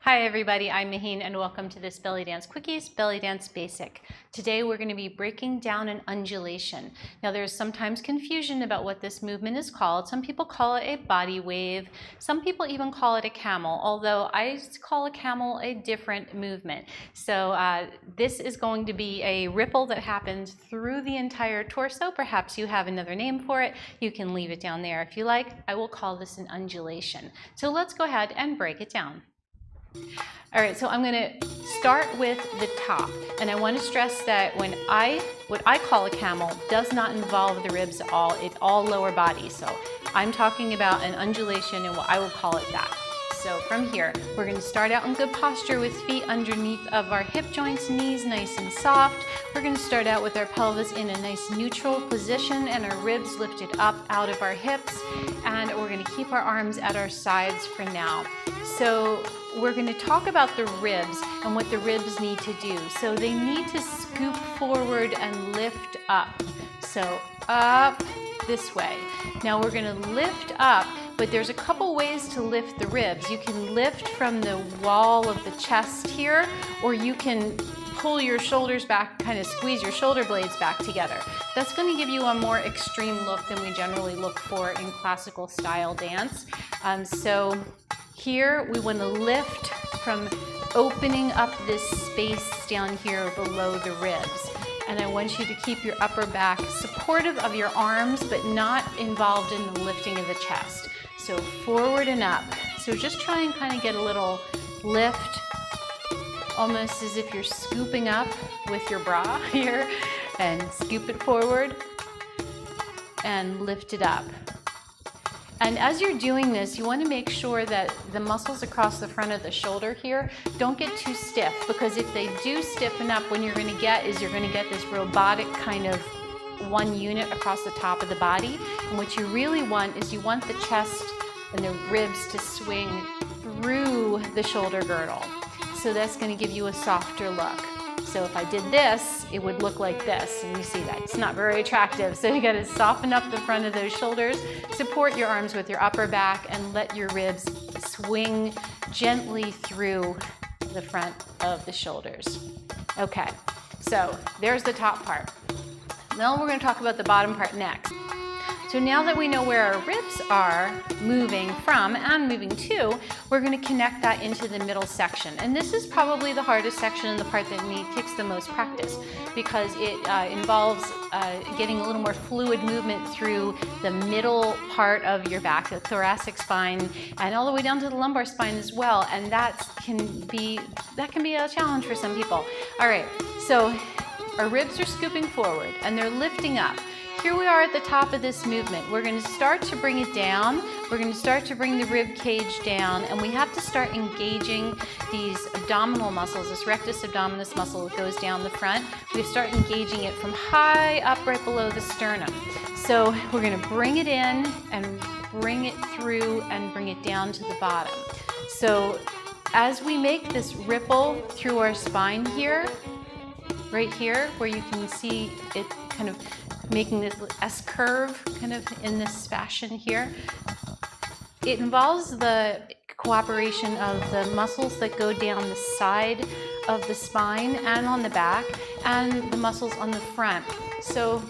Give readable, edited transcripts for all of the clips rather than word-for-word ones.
Hi everybody, I'm Mahin and welcome to this Bellydance Quickies Bellydance Basic. Today we're going to be breaking down an undulation. Now there's sometimes confusion about what this movement is called. Some people call it a body wave. Some people even call it a camel, although I call a camel a different movement. So this is going to be a ripple that happens through the entire torso. Perhaps you have another name for it. You can leave it down there if you like. I will call this an undulation. So let's go ahead and break it down. All right, so I'm going to start with the top, and I want to stress that what I call a camel does not involve the ribs at all. It's all lower body. So I'm talking about an undulation, and I will call it that. So from here, we're going to start out in good posture with feet underneath of our hip joints, knees nice and soft. We're going to start out with our pelvis in a nice neutral position and our ribs lifted up out of our hips. And we're going to keep our arms at our sides for now. So we're going to talk about the ribs and what the ribs need to do. So they need to scoop forward and lift up. So up this way. Now we're going to lift up, but there's a couple ways to lift the ribs. You can lift from the wall of the chest here, or you can pull your shoulders back, kind of squeeze your shoulder blades back together. That's going to give you a more extreme look than we generally look for in classical style dance. So here we want to lift from opening up this space down here below the ribs. And I want you to keep your upper back supportive of your arms, but not involved in the lifting of the chest. So forward and up. So just try and kind of get a little lift, almost as if you're scooping up with your bra here, and scoop it forward and lift it up. And as you're doing this, you want to make sure that the muscles across the front of the shoulder here don't get too stiff, because if they do stiffen up, what you're going to get is you're going to get this robotic kind of one unit across the top of the body. And what you really want is you want the chest and the ribs to swing through the shoulder girdle. So that's going to give you a softer look. So if I did this, it would look like this, and you see that it's not very attractive. So you got to soften up the front of those shoulders, support your arms with your upper back, and let your ribs swing gently through the front of the shoulders. Okay, so there's the top part. Now we're going to talk about the bottom part next. So now that we know where our ribs are moving from and moving to, we're going to connect that into the middle section. And this is probably the hardest section and the part that takes the most practice, because it involves getting a little more fluid movement through the middle part of your back, the thoracic spine, and all the way down to the lumbar spine as well. And that can be a challenge for some people. All right, so our ribs are scooping forward and they're lifting up. Here we are at the top of this movement. We're going to start to bring it down. We're going to start to bring the rib cage down, and we have to start engaging these abdominal muscles, this rectus abdominis muscle that goes down the front. We start engaging it from high up right below the sternum. So we're going to bring it in and bring it through and bring it down to the bottom. So as we make this ripple through our spine here, right here, where you can see it kind of making this S curve kind of in this fashion here. It involves the cooperation of the muscles that go down the side of the spine and on the back, and the muscles on the front. So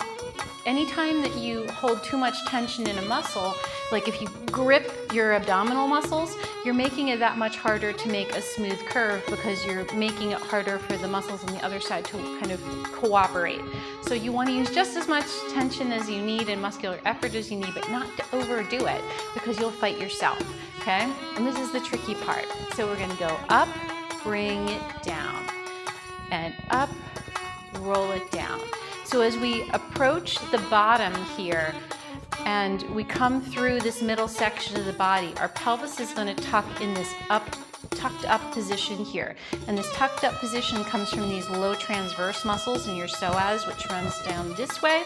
anytime that you hold too much tension in a muscle, like if you grip your abdominal muscles, you're making it that much harder to make a smooth curve, because you're making it harder for the muscles on the other side to kind of cooperate. So you want to use just as much tension as you need and muscular effort as you need, but not to overdo it, because you'll fight yourself, okay? And this is the tricky part. So we're going to go up, bring it down, and up, roll it down. So as we approach the bottom here, and we come through this middle section of the body, our pelvis is going to tuck in this tucked up position here. And this tucked up position comes from these low transverse muscles in your psoas, which runs down this way.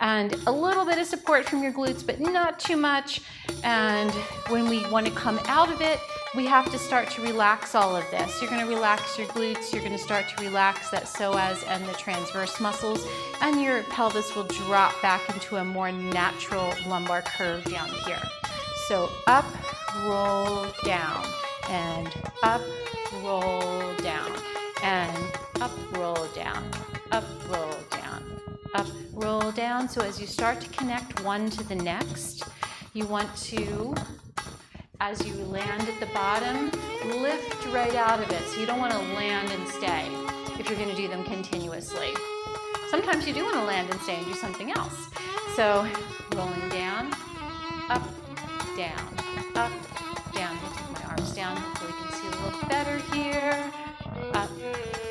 And a little bit of support from your glutes, but not too much. And when we want to come out of it, we have to start to relax all of this. You're going to relax your glutes, you're going to start to relax that psoas and the transverse muscles, and your pelvis will drop back into a more natural lumbar curve down here. So up, roll, down. and up, roll down, and up, roll down, up, roll down, up, roll down. So as you start to connect one to the next, you want to, as you land at the bottom, lift right out of it. So you don't want to land and stay if you're going to do them continuously. Sometimes you do want to land and stay and do something else. So rolling down, up, down, up, down. I'll take my arms down. Hopefully you can see a little better here. Up,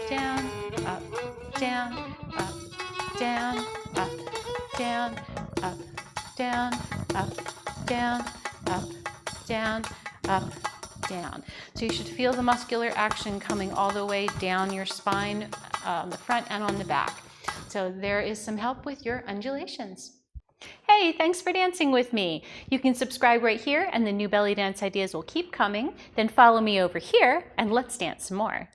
down, up, down, up, down, up, down, up, down, up, down, up, down, up, down. So you should feel the muscular action coming all the way down your spine, on the front and on the back. So there is some help with your undulations. Hey, thanks for dancing with me. You can subscribe right here and the new belly dance ideas will keep coming. Then follow me over here and let's dance some more.